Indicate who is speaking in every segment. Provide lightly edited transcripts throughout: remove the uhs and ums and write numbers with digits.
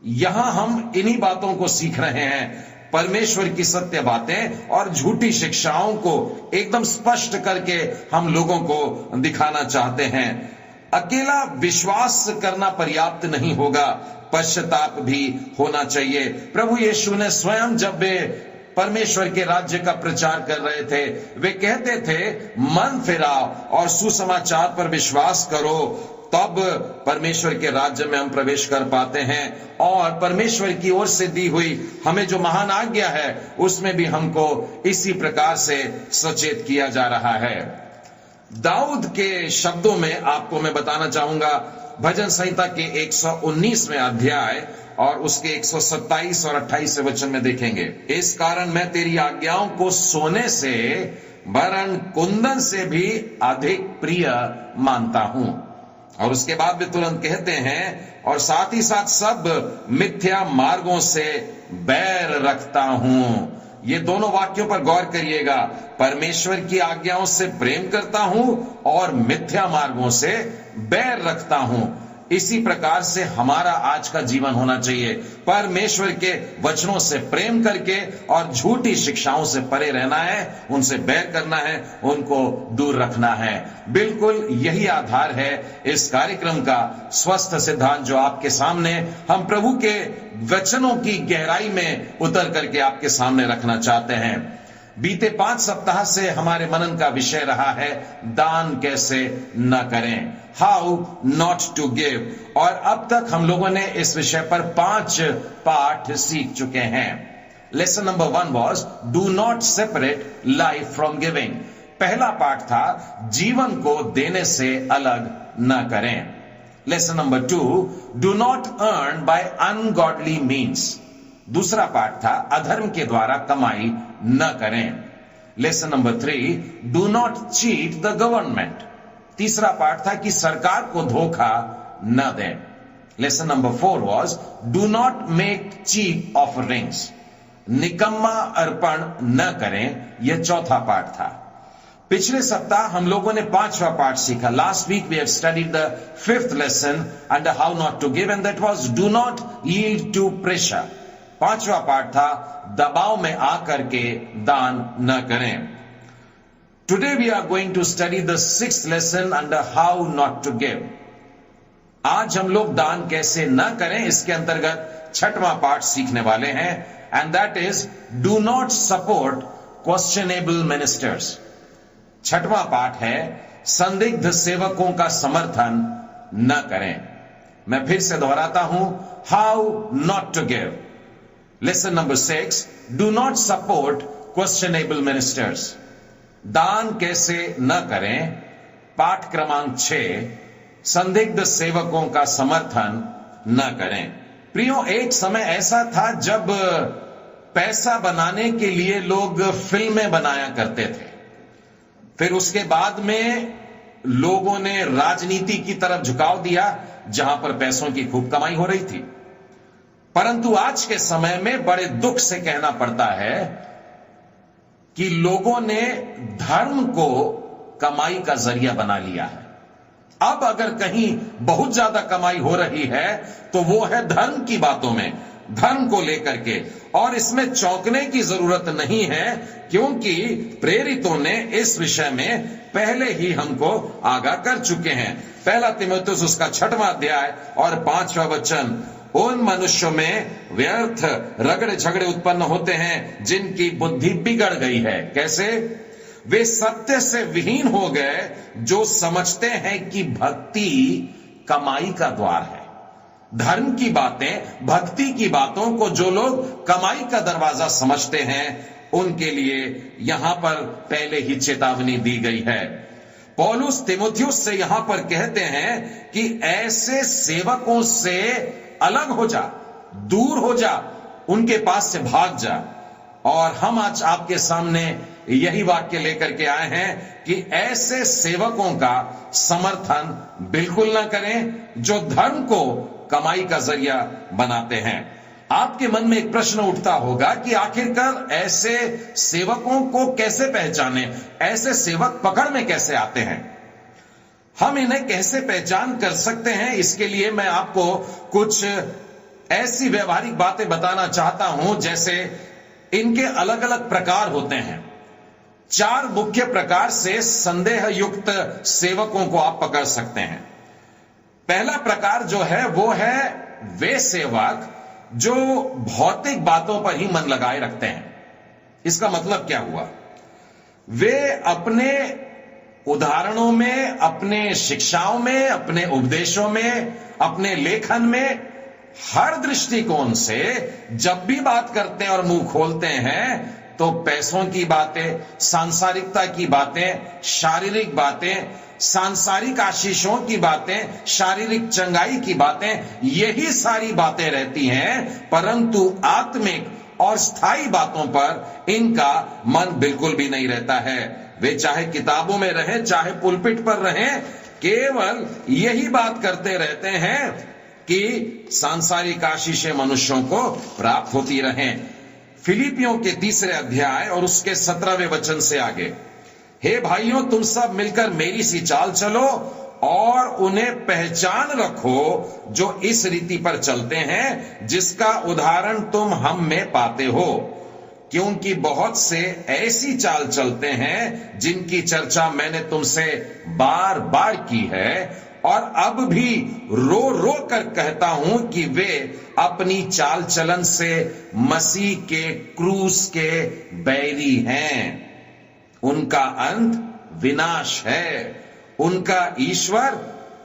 Speaker 1: यहां हम इन्हीं बातों को सीख रहे हैं, परमेश्वर की सत्य बातें और झूठी शिक्षाओं को एकदम स्पष्ट करके हम लोगों को दिखाना चाहते हैं। अकेला विश्वास करना पर्याप्त नहीं होगा, पश्चाताप भी होना चाहिए। प्रभु यीशु ने स्वयं जब वे परमेश्वर के राज्य का प्रचार कर रहे थे, वे कहते थे मन फिराओ और सुसमाचार पर विश्वास करो, तब परमेश्वर के राज्य में हम प्रवेश कर पाते हैं। और परमेश्वर की ओर से दी हुई हमें जो महान आज्ञा है उसमें भी हमको इसी प्रकार से सचेत किया जा रहा है। दाऊद के शब्दों में आपको मैं बताना चाहूंगा, भजन संहिता के 119वें अध्याय और उसके 127 और 28 वचन में देखेंगे, इस कारण मैं तेरी आज्ञाओं को सोने से वरन कुंदन से भी अधिक प्रिय मानता हूं। और उसके बाद भी तुरंत कहते हैं, और साथ ही साथ सब मिथ्या मार्गों से बैर रखता हूं। ये दोनों वाक्यों पर गौर करिएगा, परमेश्वर की आज्ञाओं से प्रेम करता हूं और मिथ्या मार्गों से बैर रखता हूं। इसी प्रकार से हमारा आज का जीवन होना चाहिए, परमेश्वर के वचनों से प्रेम करके और झूठी शिक्षाओं से परे रहना है, उनसे बैर करना है, उनको दूर रखना है। बिल्कुल यही आधार है इस कार्यक्रम का स्वस्थ सिद्धांत, जो आपके सामने हम प्रभु के वचनों की गहराई में उतर करके आपके सामने रखना चाहते हैं। बीते 5 सप्ताह से हमारे मनन का विषय रहा है दान कैसे न करें, हाउ नॉट टू गिव। और अब तक हम लोगों ने इस विषय पर 5 पाठ सीख चुके हैं। Lesson number 1 was do not separate life from giving. पहला पाठ था जीवन को देने से अलग न करें। Lesson number 2, do not earn by ungodly means. दूसरा पाठ था अधर्म के द्वारा कमाई न करें। Lesson number 3, do not cheat the government. तीसरा पाठ था कि सरकार को धोखा न दें। Lesson number 4 was do not make cheap offerings. निकम्मा अर्पण न करें, यह चौथा पाठ था। पिछले सप्ताह हम लोगों ने 5वां पाठ सीखा। Last week we have studied the 5th lesson under how not to give, and that was do not yield to pressure. 5वां पाठ था दबाव में आकर के दान न करें। Today we are going to study the 6th lesson under how not to give. आज हम लोग दान कैसे न करें, इसके अंतर्गत 6वां पाठ सीखने वाले हैं, and that is do not support questionable ministers. 6वां पाठ है संदिग्ध सेवकों का समर्थन न करें। मैं फिर से दोहराता हूं, how not to give. Lesson number 6, do not support questionable ministers. दान कैसे न करें। पाठ क्रमांक 6, संदिग्ध सेवकों का समर्थन न करें। प्रियो, एक समय ऐसा था जब पैसा बनाने के लिए लोग फिल्में बनाया करते थे। फिर उसके बाद में लोगों ने राजनीति की तरफ झुकाव दिया, जहां पर पैसों की खूब कमाई हो रही थी। परंतु आज के समय में बड़े दुख से कहना पड़ता है कि लोगों ने धर्म को कमाई का जरिया बना लिया है। अब अगर कहीं बहुत ज्यादा कमाई हो रही है तो वो है धर्म की बातों में, धर्म को लेकर के। और इसमें चौंकने की जरूरत नहीं है, क्योंकि प्रेरितों ने इस विषय में पहले ही हमको आगाह कर चुके हैं। 1 तीमुथियुस उसका 6वां अध्याय और 5वां वचन, उन मनुष्यों में व्यर्थ रगड़े झगड़े उत्पन्न होते हैं जिनकी बुद्धि बिगड़ गई है। कैसे? वे सत्य से विहीन हो गए, जो समझते हैं कि भक्ति कमाई का द्वार है। धर्म की बातें, भक्ति की बातों को जो लोग कमाई का दरवाजा समझते हैं, उनके लिए यहां पर पहले ही चेतावनी दी गई है। पौलुस तीमुथियुस से यहां पर कहते हैं कि ऐसे सेवकों से अलग हो जा, दूर हो जा, उनके पास से भाग जा। और हम आज आपके सामने यही वाक्य लेकर के आए हैं कि ऐसे सेवकों का समर्थन बिल्कुल ना करें जो धर्म को कमाई का जरिया बनाते हैं। आपके मन में एक प्रश्न उठता होगा कि आखिरकार ऐसे सेवकों को कैसे पहचाने, ऐसे सेवक पकड़ में कैसे आते हैं, हम इन्हें कैसे पहचान कर सकते हैं। इसके लिए मैं आपको कुछ ऐसी व्यवहारिक बातें बताना चाहता हूं जैसे इनके अलग अलग प्रकार होते हैं। 4 मुख्य प्रकार से संदेह युक्त सेवकों को आप पकड़ सकते हैं। पहला प्रकार जो है वो है वे सेवक जो भौतिक बातों पर ही मन लगाए रखते हैं। इसका मतलब क्या हुआ? वे अपने उदाहरणों में, अपने शिक्षाओं में, अपने उपदेशों में, अपने लेखन में, हर दृष्टिकोण से जब भी बात करते हैं और मुंह खोलते हैं तो पैसों की बातें, सांसारिकता की बातें, शारीरिक बातें, सांसारिक आशीषों की बातें, शारीरिक चंगाई की बातें, यही सारी बातें रहती हैं, परंतु आत्मिक और स्थायी बातों पर इनका मन बिल्कुल भी नहीं रहता है। वे चाहे किताबों में रहें, चाहे पुलपिट पर रहें, केवल यही बात करते रहते हैं कि सांसारिक आशीषें मनुष्यों को प्राप्त होती रहें। फिलिपियों के 3 अध्याय और उसके 17वें वचन से आगे, हे भाइयों, तुम सब मिलकर मेरी सी चाल चलो और उन्हें पहचान रखो जो इस रीति पर चलते हैं जिसका उदाहरण तुम हम में पाते हो, क्योंकि बहुत से ऐसी चाल चलते हैं जिनकी चर्चा मैंने तुमसे बार बार की है और अब भी रो रो कर कहता हूं कि वे अपनी चाल चलन से मसीह के क्रूस के बैरी हैं। उनका अंत विनाश है, उनका ईश्वर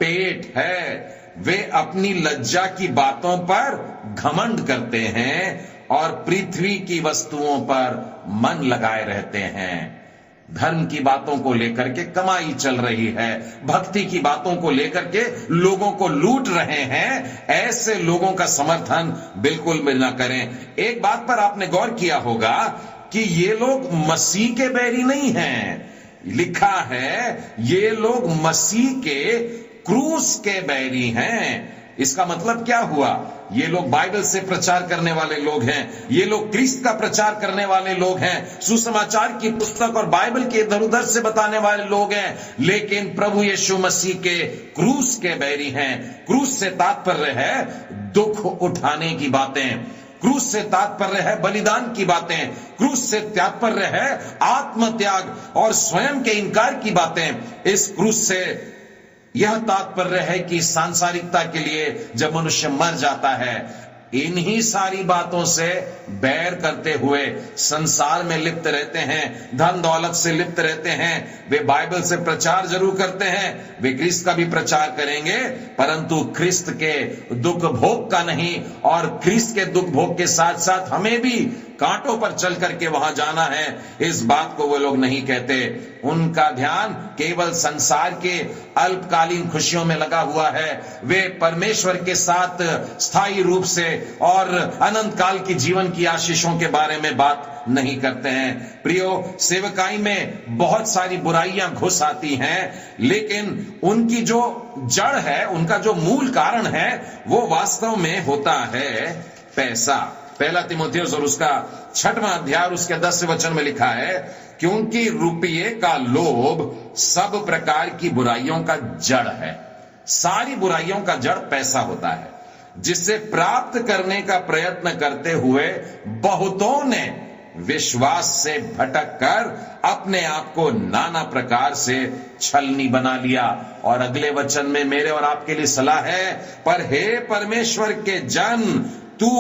Speaker 1: पेट है। वे अपनी लज्जा की बातों पर घमंड करते हैं और पृथ्वी की वस्तुओं पर मन लगाए रहते हैं। धर्म की बातों को लेकर के कमाई चल रही है, भक्ति की बातों को लेकर के लोगों को लूट रहे हैं। ऐसे लोगों का समर्थन बिल्कुल भी न करें। एक बात पर आपने गौर किया होगा कि ये लोग मसीह के बैरी नहीं हैं। लिखा है ये लोग मसीह के क्रूस के बैरी हैं। इसका मतलब क्या हुआ? ये लोग बाइबल से प्रचार करने वाले लोग हैं, ये लोग क्रिस्त का प्रचार करने वाले लोग हैं, सुसमाचार की पुस्तक और बाइबल के इधर उधर से बताने वाले लोग हैं, लेकिन प्रभु यीशु मसीह के क्रूस के बैरी हैं। क्रूस से तात्पर्य है दुख उठाने की बातें, क्रूस से तात्पर्य है बलिदान की बातें, क्रूस से तात्पर्य है आत्मत्याग और स्वयं के इनकार की बातें। इस क्रूस से यह तात्पर्य है कि सांसारिकता के लिए जब मनुष्य मर जाता है, इन्हीं सारी बातों से बैर करते हुए संसार में लिप्त रहते हैं, धन दौलत से लिप्त रहते हैं। वे बाइबल से प्रचार जरूर करते हैं, वे क्रिस्त का भी प्रचार करेंगे, परंतु क्रिस्त के दुख भोग का नहीं, और क्रिस्त के दुख भोग के साथ साथ हमें भी कांटों पर चल करके वहां जाना है, इस बात को वो लोग नहीं कहते। उनका ध्यान केवल संसार के अल्पकालीन खुशियों में लगा हुआ है। वे परमेश्वर के साथ स्थायी रूप से और अनंत काल की जीवन की आशीषों के बारे में बात नहीं करते हैं। प्रियो, सेवकाई में बहुत सारी बुराइयां घुस आती हैं, लेकिन उनकी जो जड़ है, उनका जो मूल कारण है, वो वास्तव में होता है पैसा। 1 तीमुथियुस और उसका 6वां अध्याय उसके 10वें वचन में लिखा है, क्योंकि रुपये का लोभ सब प्रकार की बुराइयों का जड़ है। सारी बुराइयों का जड़ पैसा होता है, जिसे प्राप्त करने का प्रयत्न करते हुए बहुतों ने विश्वास से भटक कर अपने आप को नाना प्रकार से छलनी बना लिया। और अगले वचन में मेरे और आपके लिए सलाह है, पर हे परमेश्वर के जन, तू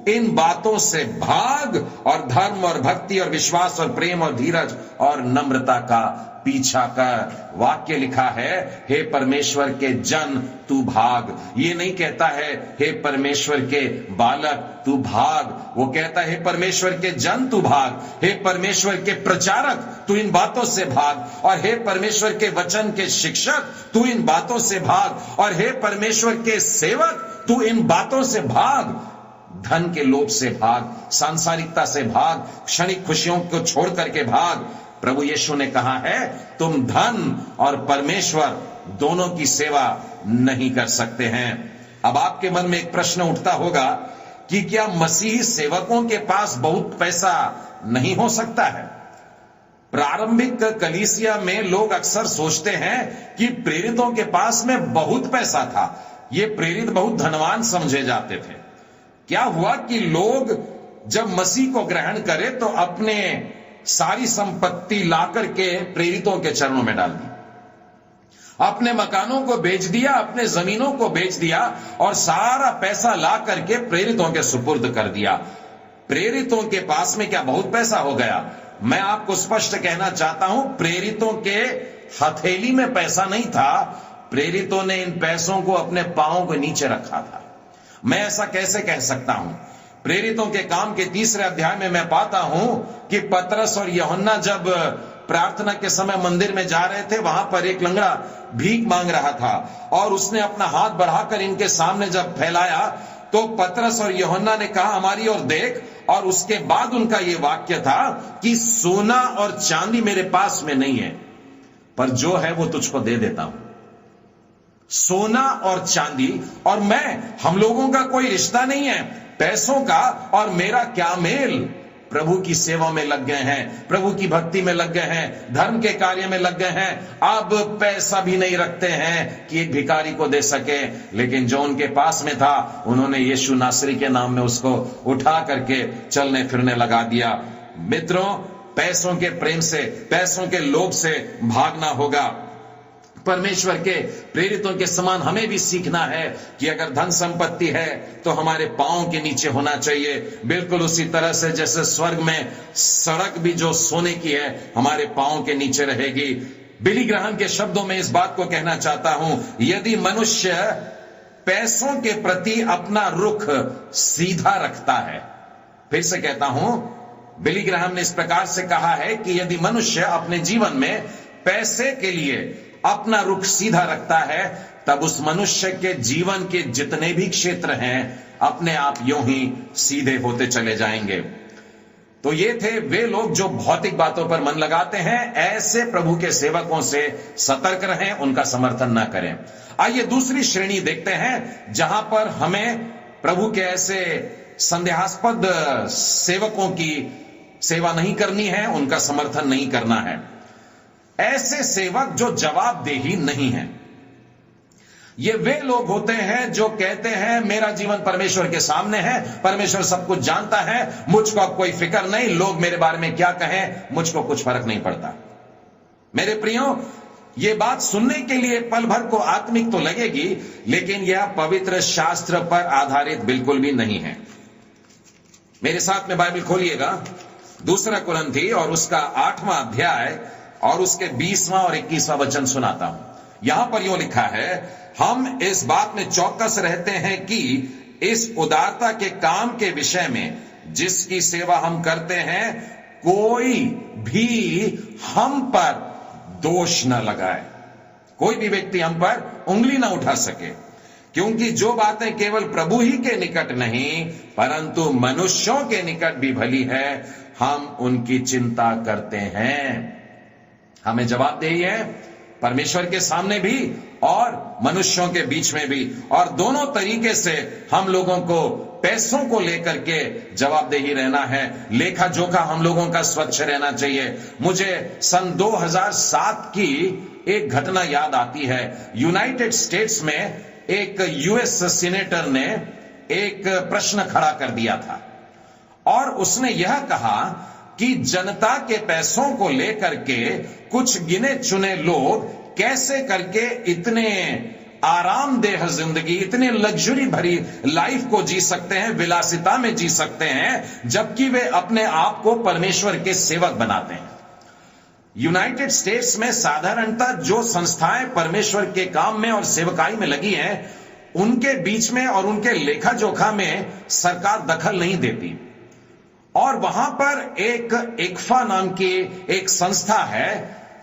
Speaker 1: इन बातों से भाग और धर्म और भक्ति और विश्वास और प्रेम और धीरज और नम्रता का पीछा कर। वाक्य लिखा है, हे परमेश्वर के जन तू भाग। ये नहीं कहता है हे परमेश्वर के बालक तू भाग, वो कहता है हे परमेश्वर के जन तू भाग, हे परमेश्वर के प्रचारक तू इन बातों से भाग, और हे परमेश्वर के वचन के शिक्षक तू इन बातों से भाग, और हे परमेश्वर के सेवक तू इन बातों से भाग। धन के लोभ से भाग, सांसारिकता से भाग, क्षणिक खुशियों को छोड़ करके भाग। प्रभु यीशु ने कहा है, तुम धन और परमेश्वर दोनों की सेवा नहीं कर सकते हैं। अब आपके मन में एक प्रश्न उठता होगा कि क्या मसीही सेवकों के पास बहुत पैसा नहीं हो सकता है? प्रारंभिक कलीसिया में लोग अक्सर सोचते हैं कि प्रेरितों के पास में बहुत पैसा था, ये प्रेरित बहुत धनवान समझे जाते थे। क्या हुआ कि लोग जब मसीह को ग्रहण करे तो अपने सारी संपत्ति लाकर के प्रेरितों के चरणों में डाल दी, अपने मकानों को बेच दिया, अपने जमीनों को बेच दिया और सारा पैसा ला करके प्रेरितों के सुपुर्द कर दिया। प्रेरितों के पास में क्या बहुत पैसा हो गया? मैं आपको स्पष्ट कहना चाहता हूं, प्रेरितों के हथेली में पैसा नहीं था, प्रेरितों ने इन पैसों को अपने पांवों के नीचे रखा था। मैं ऐसा कैसे कह सकता हूं? प्रेरितों के काम के 3 अध्याय में मैं पाता हूं कि पतरस और यूहन्ना जब प्रार्थना के समय मंदिर में जा रहे थे, वहां पर एक लंगड़ा भीख मांग रहा था और उसने अपना हाथ बढ़ाकर इनके सामने जब फैलाया तो पतरस और यूहन्ना ने कहा हमारी ओर देख, और उसके बाद उनका यह वाक्य था कि सोना और चांदी मेरे पास में नहीं है, पर जो है वो तुझको दे देता हूं। सोना और चांदी और मैं, हम लोगों का कोई रिश्ता नहीं है, पैसों का और मेरा क्या मेल? प्रभु की सेवा में लग गए हैं, प्रभु की भक्ति में लग गए हैं, धर्म के कार्य में लग गए हैं, अब पैसा भी नहीं रखते हैं कि एक भिखारी को दे सके। लेकिन जो उनके पास में था, उन्होंने यीशु नासरी के नाम में उसको उठा करके चलने फिरने लगा दिया। मित्रों, पैसों के प्रेम से, पैसों के लोभ से भागना होगा। परमेश्वर के प्रेरितों के समान हमें भी सीखना है कि अगर धन संपत्ति है तो हमारे पांव के नीचे होना चाहिए, बिल्कुल उसी तरह से जैसे स्वर्ग में सड़क भी जो सोने की है हमारे पांव के नीचे रहेगी। बिली ग्राहम के शब्दों में इस बात को कहना चाहता हूं, यदि मनुष्य पैसों के प्रति अपना रुख सीधा रखता है, फिर से कहता हूं, बिली ग्राहम ने इस प्रकार से कहा है कि यदि मनुष्य अपने जीवन में पैसे के लिए अपना रुख सीधा रखता है, तब उस मनुष्य के जीवन के जितने भी क्षेत्र हैं अपने आप यूं ही सीधे होते चले जाएंगे। तो ये थे वे लोग जो भौतिक बातों पर मन लगाते हैं। ऐसे प्रभु के सेवकों से सतर्क रहें, उनका समर्थन ना करें। आइए दूसरी श्रेणी देखते हैं जहां पर हमें प्रभु के ऐसे संदेहास्पद सेवकों की सेवा नहीं करनी है, उनका समर्थन नहीं करना है। ऐसे सेवक जो जवाबदेही नहीं है, ये वे लोग होते हैं जो कहते हैं मेरा जीवन परमेश्वर के सामने है, परमेश्वर सब कुछ जानता है, मुझको अब कोई फिक्र नहीं, लोग मेरे बारे में क्या कहें मुझको कुछ फर्क नहीं पड़ता। मेरे प्रियो, ये बात सुनने के लिए पल भर को आत्मिक तो लगेगी, लेकिन यह पवित्र शास्त्र पर आधारित बिल्कुल भी नहीं है। मेरे साथ में बाइबल खोलिएगा, 2 कुरिन्थी और उसका 8वां अध्याय और उसके 20वां और 21वां वचन सुनाता हूं। यहां पर यूं लिखा है, हम इस बात में चौकस रहते हैं कि इस उदारता के काम के विषय में जिसकी सेवा हम करते हैं, कोई भी हम पर दोष न लगाए, कोई भी व्यक्ति हम पर उंगली न उठा सके, क्योंकि जो बातें केवल प्रभु ही के निकट नहीं परंतु मनुष्यों के निकट भी भली है, हम उनकी चिंता करते हैं। हमें जवाबदेही है परमेश्वर के सामने भी और मनुष्यों के बीच में भी, और दोनों तरीके से हम लोगों को पैसों को लेकर के जवाबदेही रहना है। लेखा जोखा हम लोगों का स्वच्छ रहना चाहिए। मुझे सन 2007 की एक घटना याद आती है। यूनाइटेड स्टेट्स में एक यूएस सीनेटर ने एक प्रश्न खड़ा कर दिया था और उसने यह कहा कि जनता के पैसों को लेकर के कुछ गिने चुने लोग कैसे करके इतने आरामदेह जिंदगी, इतने लग्जरी भरी लाइफ को जी सकते हैं, विलासिता में जी सकते हैं, जबकि वे अपने आप को परमेश्वर के सेवक बनाते हैं। यूनाइटेड स्टेट्स में साधारणतः जो संस्थाएं परमेश्वर के काम में और सेवकाई में लगी हैं, उनके बीच में और उनके लेखा जोखा में सरकार दखल नहीं देती। और वहां पर एक इक्फा नाम की एक संस्था है,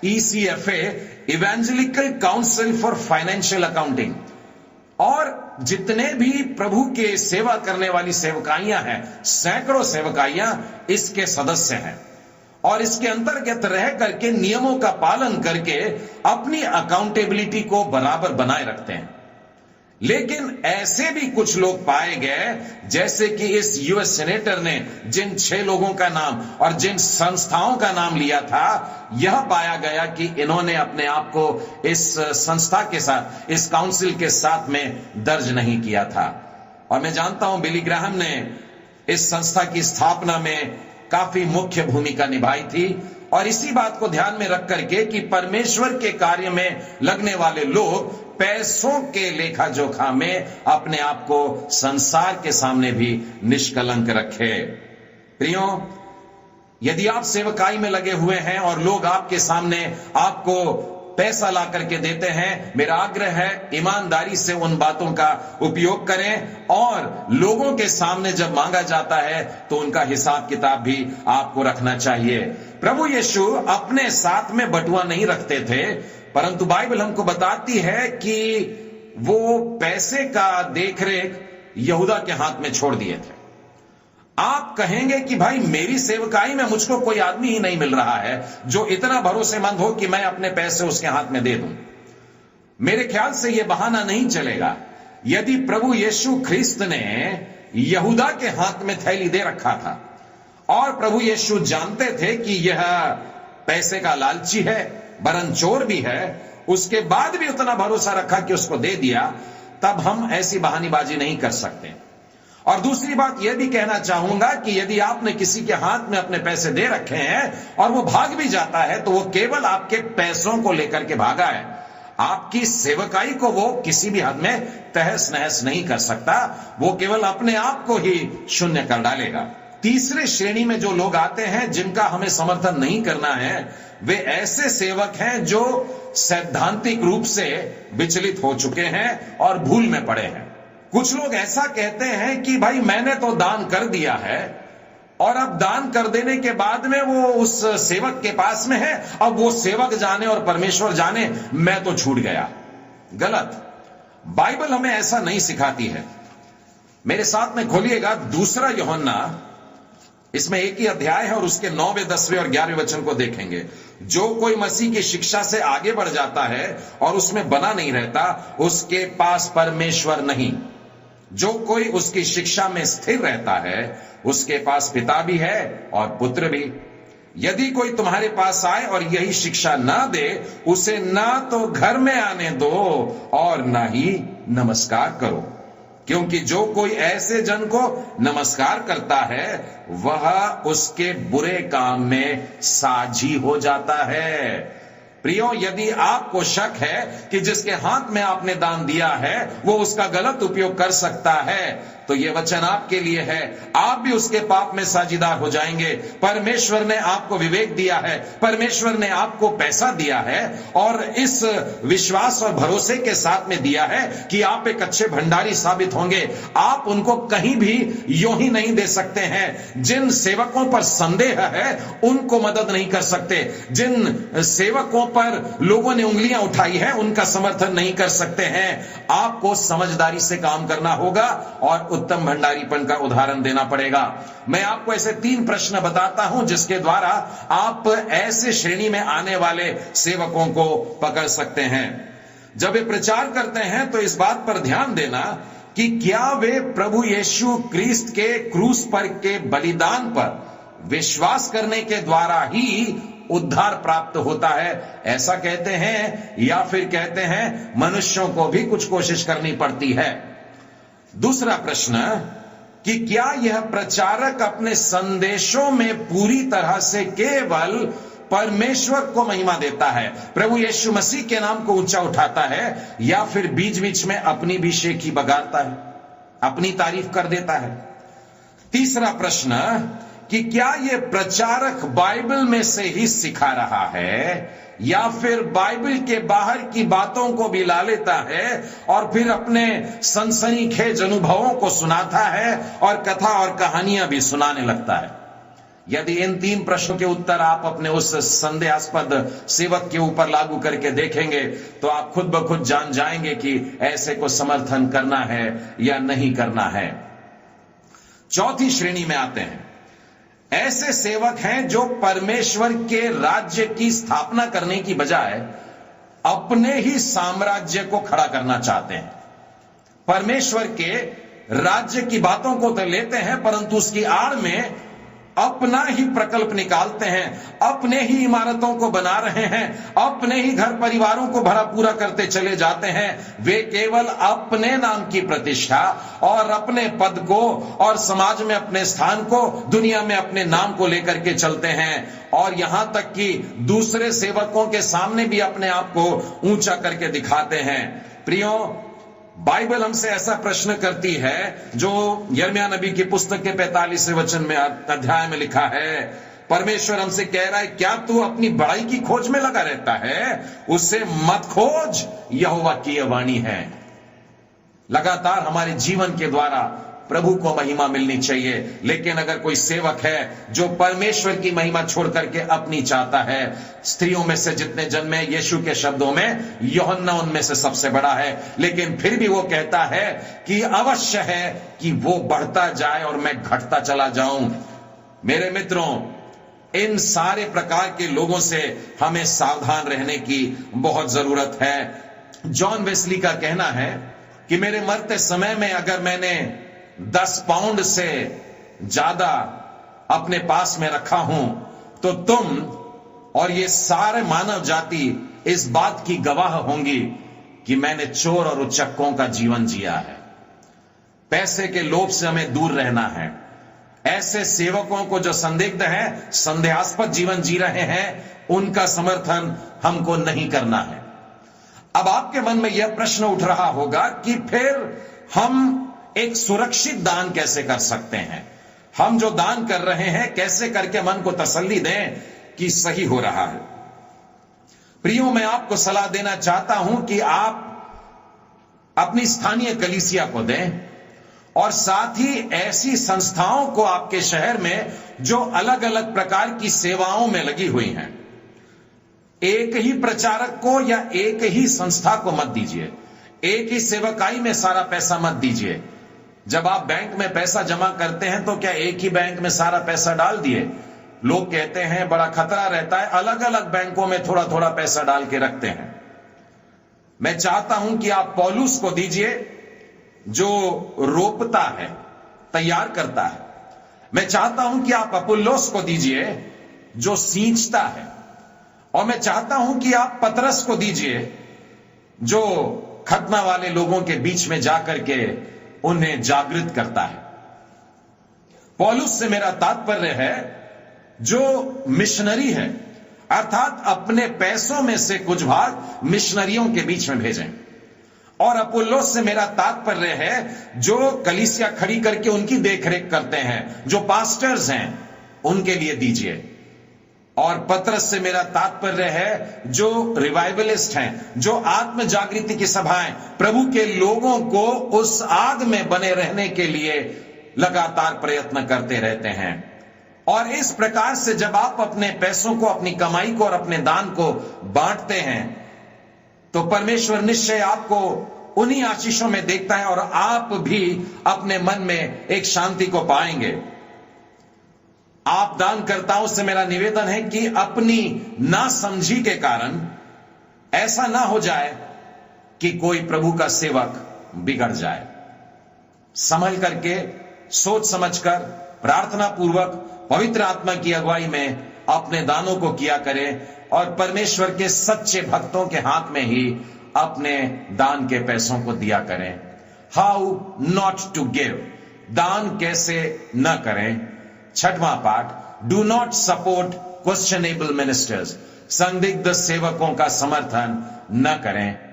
Speaker 1: ECFA, evangelical council for financial accounting, और जितने भी प्रभु के सेवा करने वाली सेवकाइयां हैं, सैकड़ों सेवकाइयां इसके सदस्य हैं और इसके अंतर्गत रह करके नियमों का पालन करके अपनी अकाउंटेबिलिटी को बराबर बनाए रखते हैं। लेकिन ऐसे भी कुछ लोग पाए गए, जैसे कि इस यूएस सीनेटर ने जिन 6 लोगों का नाम और जिन संस्थाओं का नाम लिया था, यह पाया गया कि इन्होंने अपने आप को इस संस्था के साथ, इस काउंसिल के साथ में दर्ज नहीं किया था। और मैं जानता हूं बिली ग्राहम ने इस संस्था की स्थापना में काफी मुख्य भूमिका निभाई थी, और इसी बात को ध्यान में रख करके कि परमेश्वर के कार्य में लगने वाले लोग पैसों के लेखा जोखा में अपने आप को संसार के सामने भी निष्कलंक रखे। प्रियो, यदि आप सेवकाई में लगे हुए हैं और लोग आपके सामने आपको पैसा ला करके देते हैं, मेरा आग्रह है ईमानदारी से उन बातों का उपयोग करें, और लोगों के सामने जब मांगा जाता है तो उनका हिसाब किताब भी आपको रखना चाहिए। प्रभु यीशु अपने साथ में बटुआ नहीं रखते थे, परंतु बाइबल हमको बताती है कि वो पैसे का देखरेख यहूदा के हाथ में छोड़ दिए थे। आप कहेंगे कि भाई मेरी सेवकाई में मुझको कोई आदमी ही नहीं मिल रहा है जो इतना भरोसेमंद हो कि मैं अपने पैसे उसके हाथ में दे दूं। मेरे ख्याल से यह बहाना नहीं चलेगा। यदि प्रभु यीशु ख्रिस्त ने यहूदा के हाथ में थैली दे रखा था और प्रभु यीशु जानते थे कि यह पैसे का लालची है, वरन चोर भी है, उसके बाद भी उतना भरोसा रखा कि उसको दे दिया, तब हम ऐसी बहानीबाजी नहीं कर सकते। और दूसरी बात यह भी कहना चाहूंगा कि यदि आपने किसी के हाथ में अपने पैसे दे रखे हैं और वो भाग भी जाता है तो वो केवल आपके पैसों को लेकर के भागा है। आपकी सेवकाई को वो किसी भी हद में तहस नहस नहीं कर सकता, वो केवल अपने आप को ही शून्य कर डालेगा। तीसरे श्रेणी में जो लोग आते हैं जिनका हमें समर्थन नहीं करना है, वे ऐसे सेवक हैं जो सैद्धांतिक रूप से विचलित हो चुके हैं और भूल में पड़े हैं। कुछ लोग ऐसा कहते हैं कि भाई मैंने तो दान कर दिया है और अब दान कर देने के बाद में वो उस सेवक के पास में है, अब वो सेवक जाने और परमेश्वर जाने, मैं तो छूट गया। गलत। बाइबल हमें ऐसा नहीं सिखाती है। मेरे साथ में खोलिएगा 2 यूहन्ना, इसमें एक ही अध्याय है और उसके 9वें, 10वें और 11वें वचन को देखेंगे। जो कोई मसीह की शिक्षा से आगे बढ़ जाता है और उसमें बना नहीं रहता, उसके पास परमेश्वर नहीं। जो कोई उसकी शिक्षा में स्थिर रहता है, उसके पास पिता भी है और पुत्र भी। यदि कोई तुम्हारे पास आए और यही शिक्षा ना दे, उसे ना तो घर में आने दो और ना ही नमस्कार करो, क्योंकि जो कोई ऐसे जन को नमस्कार करता है वह उसके बुरे काम में साझी हो जाता है। प्रियो, यदि आपको शक है कि जिसके हाथ में आपने दान दिया है वो उसका गलत उपयोग कर सकता है, तो यह वचन आपके लिए है। आप भी उसके पाप में साझीदार हो जाएंगे। परमेश्वर ने आपको विवेक दिया है, परमेश्वर ने आपको पैसा दिया है और इस विश्वास और भरोसे के साथ में दिया है कि आप एक अच्छे भंडारी साबित होंगे। आप उनको कहीं भी यूं ही नहीं दे सकते हैं। जिन सेवकों पर संदेह है उनको मदद नहीं कर सकते। जिन सेवकों पर लोगों ने उंगलियां उठाई है उनका समर्थन नहीं कर सकते हैं। आपको समझदारी से काम करना होगा और उत्तम भंडारीपन का उदाहरण देना पड़ेगा। मैं आपको ऐसे 3 प्रश्न बताता हूं जिसके द्वारा आप ऐसे श्रेणी में आने वाले सेवकों को पकड़ सकते हैं। जब वे प्रचार करते हैं तो इस बात पर ध्यान देना कि क्या वे प्रभु यीशु क्रिस्त के क्रूस पर के बलिदान पर विश्वास करने के द्वारा ही उद्धार प्राप्त होता है, ऐसा कहते हैं, या फिर कहते हैं मनुष्यों को भी कुछ कोशिश करनी पड़ती है। दूसरा प्रश्न कि क्या यह प्रचारक अपने संदेशों में पूरी तरह से केवल परमेश्वर को महिमा देता है, प्रभु यीशु मसीह के नाम को ऊंचा उठाता है, या फिर बीच बीच में अपनी भी शेखी बगाड़ता है, अपनी तारीफ कर देता है। तीसरा प्रश्न कि क्या यह प्रचारक बाइबल में से ही सिखा रहा है या फिर बाइबल के बाहर की बातों को भी ला लेता है और फिर अपने सनसनीखेज अनुभवों को सुनाता है और कथा और कहानियां भी सुनाने लगता है। यदि इन 3 प्रश्नों के उत्तर आप अपने उस संदेहास्पद सेवक के ऊपर लागू करके देखेंगे तो आप खुद ब खुद जान जाएंगे कि ऐसे को समर्थन करना है या नहीं करना है। चौथी श्रेणी में आते हैं ऐसे सेवक हैं जो परमेश्वर के राज्य की स्थापना करने की बजाय अपने ही साम्राज्य को खड़ा करना चाहते हैं। परमेश्वर के राज्य की बातों को तो लेते हैं परंतु उसकी आड़ में अपना ही प्रकल्प निकालते हैं, अपने ही इमारतों को बना रहे हैं, अपने ही घर परिवारों को भरा पूरा करते चले जाते हैं। वे केवल अपने नाम की प्रतिष्ठा और अपने पद को और समाज में अपने स्थान को, दुनिया में अपने नाम को लेकर के चलते हैं और यहां तक कि दूसरे सेवकों के सामने भी अपने आप को ऊंचा करके दिखाते हैं। प्रियो, बाइबल हमसे ऐसा प्रश्न करती है जो यिर्मयाह नबी की पुस्तक के 45वें वचन में अध्याय में लिखा है। परमेश्वर हमसे कह रहा है, क्या तू अपनी बड़ाई की खोज में लगा रहता है? उसे मत खोज, यहोवा की यह वाणी है। लगातार हमारे जीवन के द्वारा प्रभु को महिमा मिलनी चाहिए, लेकिन अगर कोई सेवक है जो परमेश्वर की महिमा छोड़ करके अपनी चाहता है, स्त्रियों में से जितने जन्मे यीशु के शब्दों में यूहन्ना उनमें से सबसे बड़ा है, लेकिन फिर भी वो कहता है कि अवश्य है कि वो बढ़ता जाए और मैं घटता चला जाऊं। मेरे मित्रों, इन सारे प्रकार के लोगों से हमें सावधान रहने की बहुत जरूरत है। जॉन वेस्ली का कहना है कि मेरे मरते समय में अगर मैंने 10 पाउंड से ज्यादा अपने पास में रखा हूं, तो तुम और ये सारे मानव जाति इस बात की गवाह होंगी कि मैंने चोर और उच्चक्कों का जीवन जिया है। पैसे के लोभ से हमें दूर रहना है। ऐसे सेवकों को जो संदिग्ध हैं, संदेहास्पद जीवन जी रहे हैं, उनका समर्थन हमको नहीं करना है। अब आपके मन में यह प्रश्न उठ रहा होगा कि फिर हम एक सुरक्षित दान कैसे कर सकते हैं? हम जो दान कर रहे हैं कैसे करके मन को तसल्ली दें कि सही हो रहा है? प्रियो, मैं आपको सलाह देना चाहता हूं कि आप अपनी स्थानीय कलीसिया को दें और साथ ही ऐसी संस्थाओं को आपके शहर में जो अलग अलग प्रकार की सेवाओं में लगी हुई हैं। एक ही प्रचारक को या एक ही संस्था को मत दीजिए, एक ही सेवकाई में सारा पैसा मत दीजिए। जब आप बैंक में पैसा जमा करते हैं तो क्या एक ही बैंक में सारा पैसा डाल दिए? लोग कहते हैं बड़ा खतरा रहता है, अलग अलग बैंकों में थोड़ा थोड़ा पैसा डाल के रखते हैं। मैं चाहता हूं कि आप पौलुस को दीजिए जो रोपता है, तैयार करता है। मैं चाहता हूं कि आप अपुल्लोस को दीजिए जो सींचता है, और मैं चाहता हूं कि आप पतरस को दीजिए जो खतना वाले लोगों के बीच में जाकर के उन्हें जागृत करता है। पौलुस से मेरा तात्पर्य है जो मिशनरी है, अर्थात अपने पैसों में से कुछ भाग मिशनरियों के बीच में भेजें। और अपुल्लोस से मेरा तात्पर्य है जो कलीसिया खड़ी करके उनकी देखरेख करते हैं, जो पास्टर्स हैं, उनके लिए दीजिए। और पतरस से मेरा तात्पर्य है जो रिवाइवलिस्ट हैं, जो आत्म जागृति की सभाएं प्रभु के लोगों को उस आग में बने रहने के लिए लगातार प्रयत्न करते रहते हैं। और इस प्रकार से जब आप अपने पैसों को, अपनी कमाई को और अपने दान को बांटते हैं, तो परमेश्वर निश्चय आपको उन्हीं आशीषों में देखता है और आप भी अपने मन में एक शांति को पाएंगे। आप दानकर्ताओं से मेरा निवेदन है कि अपनी नासमझी के कारण ऐसा ना हो जाए कि कोई प्रभु का सेवक बिगड़ जाए। संभल करके, सोच समझकर, प्रार्थना पूर्वक, पवित्र आत्मा की अगुवाई में अपने दानों को किया करें और परमेश्वर के सच्चे भक्तों के हाथ में ही अपने दान के पैसों को दिया करें। हाउ नॉट टू गिव, दान कैसे न करें। 6वां पाठ, do not support questionable ministers, संदिग्ध सेवकों का समर्थन न करें।